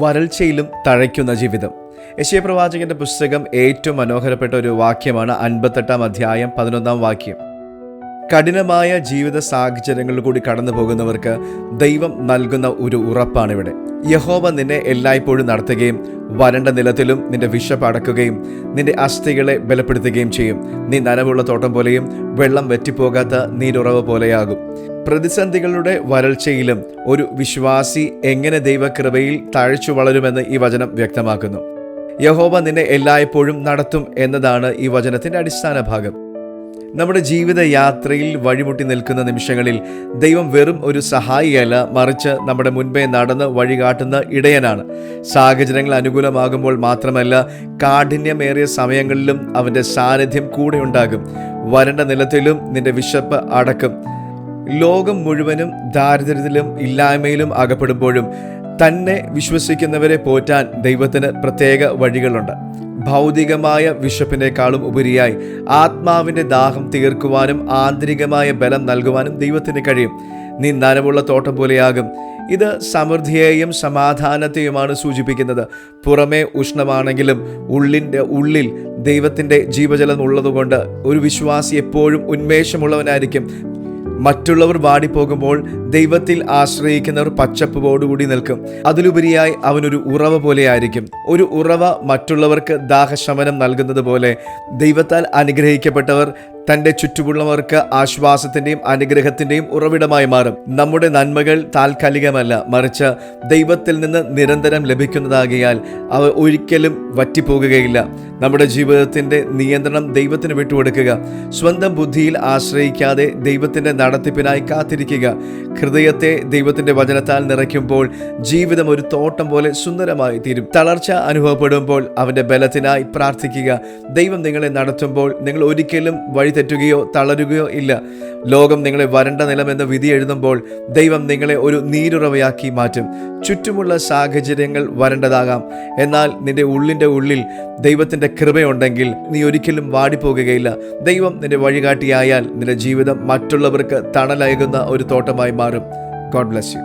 വരൾച്ചയിലും തഴയ്ക്കുന്ന ജീവിതം. യെശയ്യാ പുസ്തകം ഏറ്റവും മനോഹരപ്പെട്ട ഒരു വാക്യമാണ് 58 അധ്യായം 11 വാക്യം. കഠിനമായ ജീവിത സാഹചര്യങ്ങളിൽ കൂടി കടന്നു പോകുന്നവർക്ക് ദൈവം നൽകുന്ന ഒരു ഉറപ്പാണിവിടെ. യഹോവ നിന്നെ എല്ലായ്പ്പോഴും നടത്തുകയും വരണ്ട നിലത്തിലും നിന്റെ വിശപ്പ് അടക്കുകയും നിന്റെ അസ്ഥികളെ ബലപ്പെടുത്തുകയും ചെയ്യും. നീ നനവുള്ള തോട്ടം പോലെയും വെള്ളം വറ്റിപ്പോകാത്ത നീരുറവ് പോലെയാകും. പ്രതിസന്ധികളുടെ വരൾച്ചയിലും ഒരു വിശ്വാസി എങ്ങനെ ദൈവകൃപയിൽ തഴച്ചു വളരുമെന്ന് ഈ വചനം വ്യക്തമാക്കുന്നു. യഹോവ നിന്നെ എല്ലായ്പ്പോഴും നടത്തും എന്നതാണ് ഈ വചനത്തിന്റെ അടിസ്ഥാന ഭാഗം. നമ്മുടെ ജീവിത യാത്രയിൽ വഴിമുട്ടി നിൽക്കുന്ന നിമിഷങ്ങളിൽ ദൈവം വെറും ഒരു സഹായിയല്ല, മറിച്ച് നമ്മുടെ മുൻപേ നടന്ന് വഴികാട്ടുന്ന ഇടയനാണ്. സാഹചര്യങ്ങൾ അനുകൂലമാകുമ്പോൾ മാത്രമല്ല, കാഠിന്യമേറിയ സമയങ്ങളിലും അവൻ്റെ സാന്നിധ്യം കൂടെ ഉണ്ടാകും. വരണ്ട നിലത്തിലും നിന്റെ വിശപ്പ് അടക്കും. ലോകം മുഴുവനും ദാരിദ്ര്യത്തിലും ഇല്ലായ്മയിലും അകപ്പെടുമ്പോഴും തന്നെ വിശ്വസിക്കുന്നവരെ പോറ്റാൻ ദൈവത്തിന് പ്രത്യേക വഴികളുണ്ട്. ഭൗതികമായ വിശപ്പിനേക്കാളും ഉപരിയായി ആത്മാവിൻ്റെ ദാഹം തീർക്കുവാനും ആന്തരികമായ ബലം നൽകുവാനും ദൈവത്തിന് കഴിയും. നീ നനവുള്ള തോട്ടം പോലെയാകും. ഇത് സമൃദ്ധിയെയും സമാധാനത്തെയുമാണ് സൂചിപ്പിക്കുന്നത്. പുറമേ ഉഷ്ണമാണെങ്കിലും ഉള്ളിൻ്റെ ഉള്ളിൽ ദൈവത്തിൻ്റെ ജീവജലം ഉള്ളതുകൊണ്ട് ഒരു വിശ്വാസി എപ്പോഴും ഉന്മേഷമുള്ളവനായിരിക്കും. മറ്റുള്ളവർ വാടിപ്പോകുമ്പോൾ ദൈവത്തിൽ ആശ്രയിക്കുന്നവർ പച്ചപ്പോടുകൂടി നിൽക്കും. അതിലുപരിയായി അവനൊരു ഉറവ പോലെയായിരിക്കും. ഒരു ഉറവ മറ്റുള്ളവർക്ക് ദാഹശമനം നൽകുന്നത് പോലെ ദൈവത്താൽ അനുഗ്രഹിക്കപ്പെട്ടവർ തൻ്റെ ചുറ്റുമുള്ളവർക്ക് ആശ്വാസത്തിൻ്റെയും അനുഗ്രഹത്തിൻ്റെയും ഉറവിടമായി മാറും. നമ്മുടെ നന്മകൾ താൽക്കാലികമല്ല, മറിച്ച് ദൈവത്തിൽ നിന്ന് നിരന്തരം ലഭിക്കുന്നതാകിയാൽ അവ ഒരിക്കലും വറ്റിപ്പോകുകയില്ല. നമ്മുടെ ജീവിതത്തിൻ്റെ നിയന്ത്രണം ദൈവത്തിന് വിട്ടുകൊടുക്കുക. സ്വന്തം ബുദ്ധിയിൽ ആശ്രയിക്കാതെ ദൈവത്തിൻ്റെ നടത്തിപ്പിനായി കാത്തിരിക്കുക. ഹൃദയത്തെ ദൈവത്തിൻ്റെ വചനത്താൽ നിറയ്ക്കുമ്പോൾ ജീവിതം ഒരു തോട്ടം പോലെ സുന്ദരമായി തീരും. തളർച്ച അനുഭവപ്പെടുമ്പോൾ അവൻ്റെ ബലത്തിനായി പ്രാർത്ഥിക്കുക. ദൈവം നിങ്ങളെ നടത്തുമ്പോൾ നിങ്ങൾ ഒരിക്കലും തെറ്റുകയോ തളരുകയോ ഇല്ല. ലോകം നിങ്ങളെ വരണ്ട നിലമെന്ന് വിധി എഴുതുമ്പോൾ ദൈവം നിങ്ങളെ ഒരു നീരുറവയാക്കി മാറ്റും. ചുറ്റുമുള്ള സാഹചര്യങ്ങൾ വരണ്ടതാകാം, എന്നാൽ നിന്റെ ഉള്ളിൻ്റെ ഉള്ളിൽ ദൈവത്തിൻ്റെ കൃപയുണ്ടെങ്കിൽ നീ ഒരിക്കലും വാടിപ്പോകുകയില്ല. ദൈവം നിന്റെ വഴികാട്ടിയായാൽ നിന്റെ ജീവിതം മറ്റുള്ളവർക്ക് തണലേകുന്ന ഒരു തോട്ടമായി മാറും. God bless you.